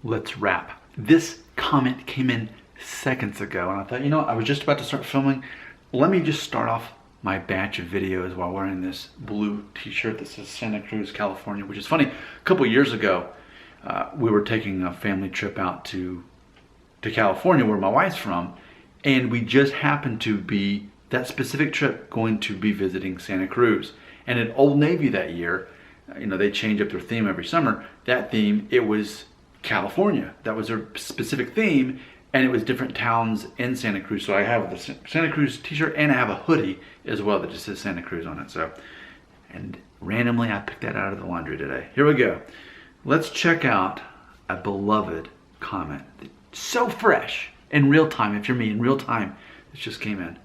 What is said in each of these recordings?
let's wrap. This comment came in seconds ago, and I thought, you know, I was just about to start filming. Let me just start off my batch of videos while wearing this blue t-shirt that says Santa Cruz, California, which is funny. A couple years ago, we were taking a family trip out to California, where my wife's from, and we just happened to be, that specific trip, going to be visiting Santa Cruz. And at Old Navy that year, you know, they change up their theme every summer. That theme, it was California. That was their specific theme, and it was different towns in Santa Cruz. So I have the Santa Cruz t-shirt, and I have a hoodie as well that just says Santa Cruz on it. So, and randomly I picked that out of the laundry today. Here we go. Let's check out a beloved comment. So fresh, in real time. If you're me, in real time, this just came in.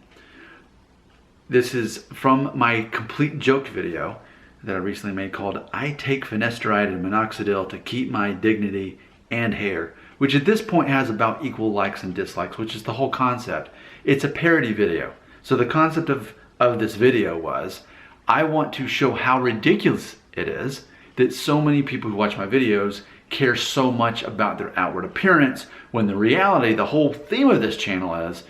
This is from my complete joke video that I recently made called I Take Finasteride and Minoxidil to Keep My Dignity and Hair, which at this point has about equal likes and dislikes, which is the whole concept. It's a parody video. So the concept of this video was, I want to show how ridiculous it is that so many people who watch my videos care so much about their outward appearance, when the reality, the whole theme of this channel is,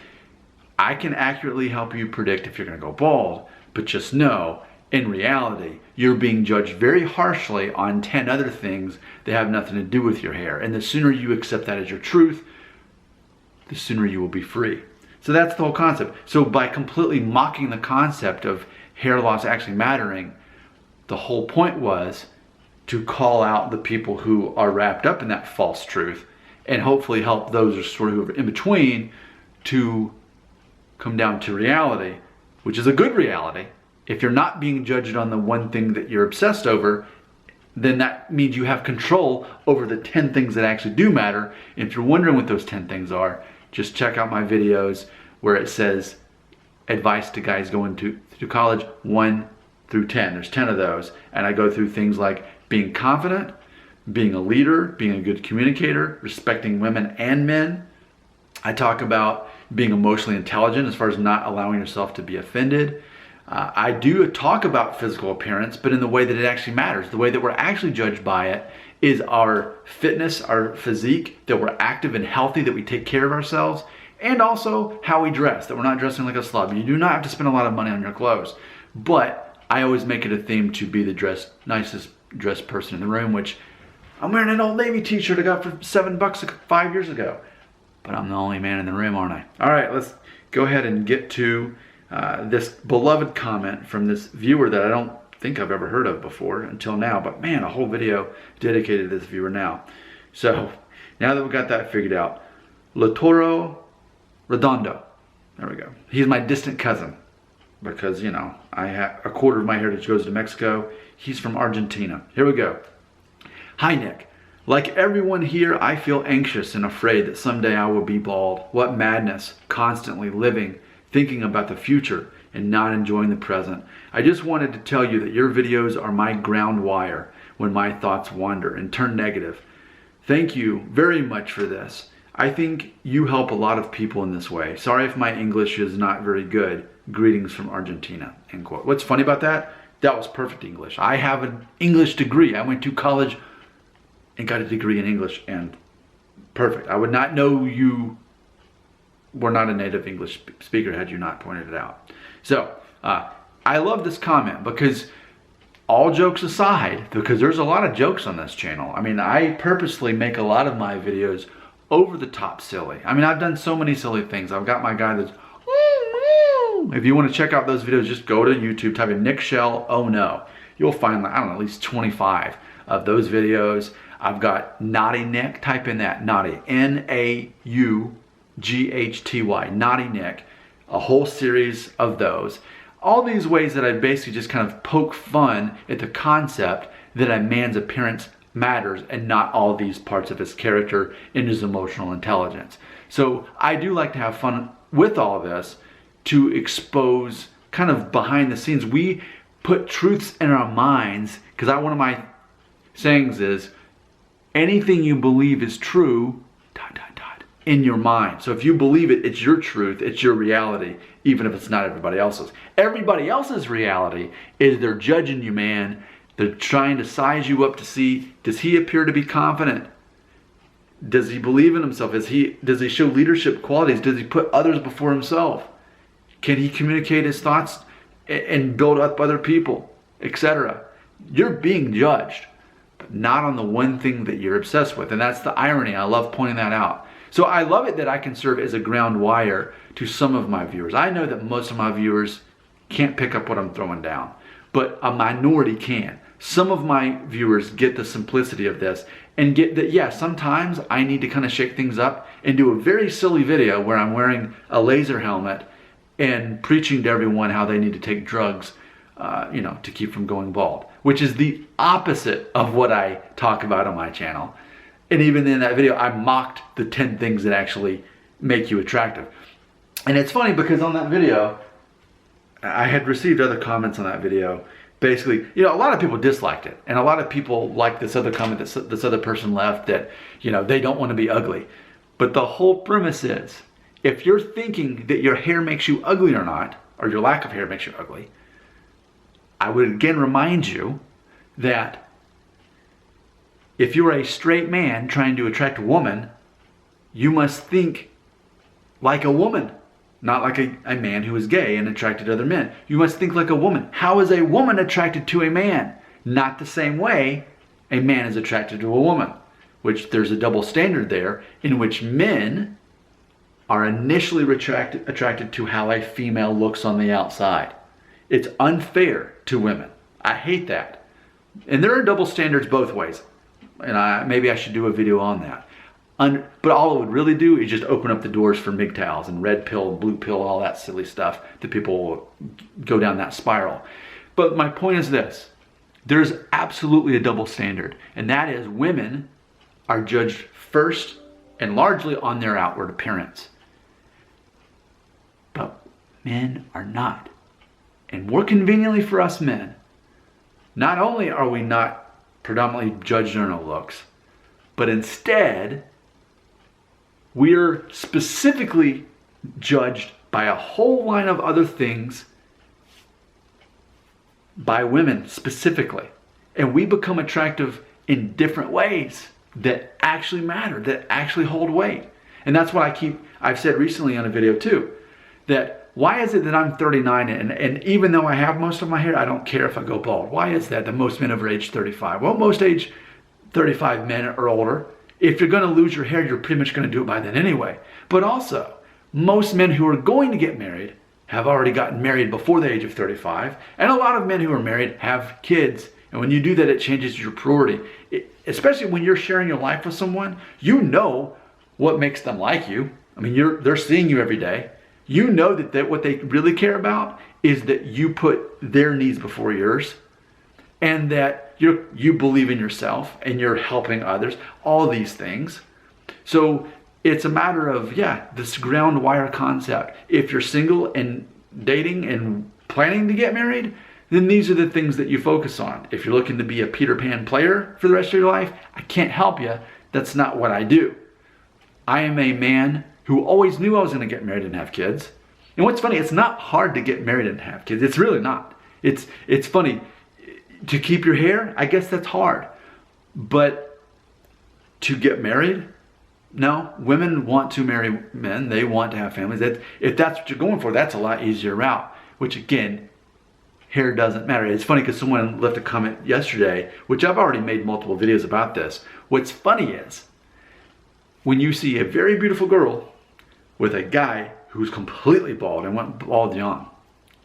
I can accurately help you predict if you're gonna go bald, but just know, in reality, you're being judged very harshly on 10 other things that have nothing to do with your hair. And the sooner you accept that as your truth, the sooner you will be free. So that's the whole concept. So by completely mocking the concept of hair loss actually mattering, the whole point was to call out the people who are wrapped up in that false truth, and hopefully help those who are sort of in between to come down to reality, which is a good reality. If you're not being judged on the one thing that you're obsessed over, then that means you have control over the 10 things that actually do matter. And if you're wondering what those 10 things are, just check out my videos where it says advice to guys going to college 1 through 10. There's 10 of those. And I go through things like being confident, being a leader, being a good communicator, respecting women and men. I talk about being emotionally intelligent as far as not allowing yourself to be offended. I do talk about physical appearance, but in the way that it actually matters. The way that we're actually judged by it is our fitness, our physique, that we're active and healthy, that we take care of ourselves, and also how we dress, that we're not dressing like a slob. You do not have to spend a lot of money on your clothes, but I always make it a theme to be the nicest dressed person in the room, which I'm wearing an Old Navy t-shirt I got for $7 5 years ago. But I'm the only man in the room, aren't I? All right, let's go ahead and get to this beloved comment from this viewer that I don't think I've ever heard of before until now. But man, a whole video dedicated to this viewer now. So now that we've got that figured out, La Toro Redondo. There we go. He's my distant cousin because, you know, I have a quarter of my heritage goes to Mexico. He's from Argentina. Here we go. Hi, Nick. Like everyone here, I feel anxious and afraid that someday I will be bald. What madness, constantly living, thinking about the future and not enjoying the present. I just wanted to tell you that your videos are my ground wire when my thoughts wander and turn negative. Thank you very much for this. I think you help a lot of people in this way. Sorry if my English is not very good. Greetings from Argentina, end quote. What's funny about that? That was perfect English. I have an English degree. I went to college and got a degree in English, and perfect. I would not know you were not a native English speaker had you not pointed it out. So I love this comment because, all jokes aside, because there's a lot of jokes on this channel. I mean, I purposely make a lot of my videos over the top silly. I mean, I've done so many silly things. I've got my guy that's, if you want to check out those videos, just go to YouTube, type in Nick Shell, oh no. You'll find, I don't know, at least 25 of those videos. I've got Naughty Nick, type in that, Naughty, N-A-U-G-H-T-Y, Naughty Nick, a whole series of those. All these ways that I basically just kind of poke fun at the concept that a man's appearance matters and not all these parts of his character and his emotional intelligence. So I do like to have fun with all of this to expose kind of behind the scenes. We put truths in our minds, because one of my sayings is, anything you believe is true, in your mind. So if you believe it, it's your truth, it's your reality, even if it's not everybody else's. Everybody else's reality is they're judging you, man. They're trying to size you up to see, does he appear to be confident? Does he believe in himself? Does he show leadership qualities? Does he put others before himself? Can he communicate his thoughts and build up other people, etc.? You're being judged, but not on the one thing that you're obsessed with. And that's the irony. I love pointing that out. So I love it that I can serve as a ground wire to some of my viewers. I know that most of my viewers can't pick up what I'm throwing down, but a minority can. Some of my viewers get the simplicity of this and get that, yeah, sometimes I need to kind of shake things up and do a very silly video where I'm wearing a laser helmet and preaching to everyone how they need to take drugs, to keep from going bald, which is the opposite of what I talk about on my channel. And even in that video, I mocked the 10 things that actually make you attractive. And it's funny because on that video, I had received other comments on that video. Basically, a lot of people disliked it. And a lot of people liked this other comment that this other person left that, they don't want to be ugly. But the whole premise is, if you're thinking that your hair makes you ugly or not, or your lack of hair makes you ugly, I would again remind you that if you're a straight man trying to attract a woman, you must think like a woman, not like a man who is gay and attracted to other men. You must think like a woman. How is a woman attracted to a man? Not the same way a man is attracted to a woman, which there's a double standard there in which men are initially attracted to how a female looks on the outside. It's unfair to women. I hate that. And there are double standards both ways. And maybe I should do a video on that. But all it would really do is just open up the doors for MGTOWs and red pill, blue pill, all that silly stuff that people will go down that spiral. But my point is this. There's absolutely a double standard. And that is women are judged first and largely on their outward appearance. But men are not. And more conveniently for us men, not only are we not predominantly judged on our looks, but instead, we're specifically judged by a whole line of other things by women specifically. And we become attractive in different ways that actually matter, that actually hold weight. And that's what I've said recently on a video too, that why is it that I'm 39 and even though I have most of my hair, I don't care if I go bald? Why is that most men over age 35? Well, most age 35 men or older, if you're going to lose your hair, you're pretty much going to do it by then anyway. But also, most men who are going to get married have already gotten married before the age of 35. And a lot of men who are married have kids. And when you do that, it changes your priority. Especially when you're sharing your life with someone, you know what makes them like you. I mean, they're seeing you every day. You know that what they really care about is that you put their needs before yours and that you believe in yourself and you're helping others, all these things. So it's a matter of, this ground wire concept. If you're single and dating and planning to get married, then these are the things that you focus on. If you're looking to be a Peter Pan player for the rest of your life, I can't help you. That's not what I do. I am a man who always knew I was going to get married and have kids. And what's funny, it's not hard to get married and have kids. It's really not. It's funny. To keep your hair, I guess that's hard. But to get married, no. Women want to marry men. They want to have families. If that's what you're going for, that's a lot easier route. Which again, hair doesn't matter. It's funny because someone left a comment yesterday, which I've already made multiple videos about this. What's funny is, when you see a very beautiful girl with a guy who's completely bald and went bald young,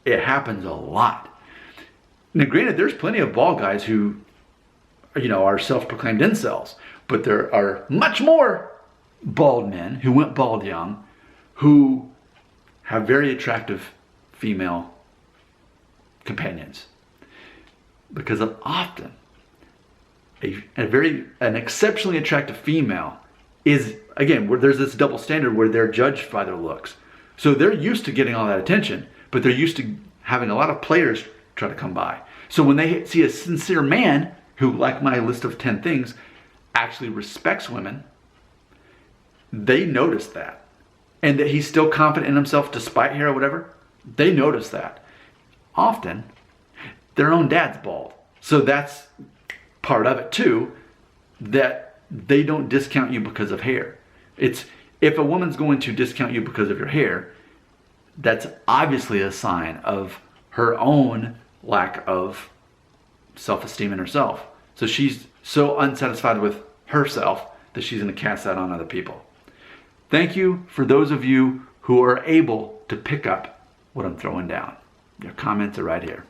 it happens a lot. Now granted, there's plenty of bald guys who, are self-proclaimed incels, but there are much more bald men who went bald young who have very attractive female companions. Because often, an exceptionally attractive female is, again, where there's this double standard where they're judged by their looks. So they're used to getting all that attention, but they're used to having a lot of players try to come by. So when they see a sincere man who, like my list of 10 things, actually respects women, they notice that. And that he's still confident in himself despite hair or whatever, they notice that. Often, their own dad's bald. So that's part of it too, that they don't discount you because of hair. If a woman's going to discount you because of your hair, that's obviously a sign of her own lack of self-esteem in herself. So she's so unsatisfied with herself that she's going to cast that on other people. Thank you for those of you who are able to pick up what I'm throwing down. Your comments are right here.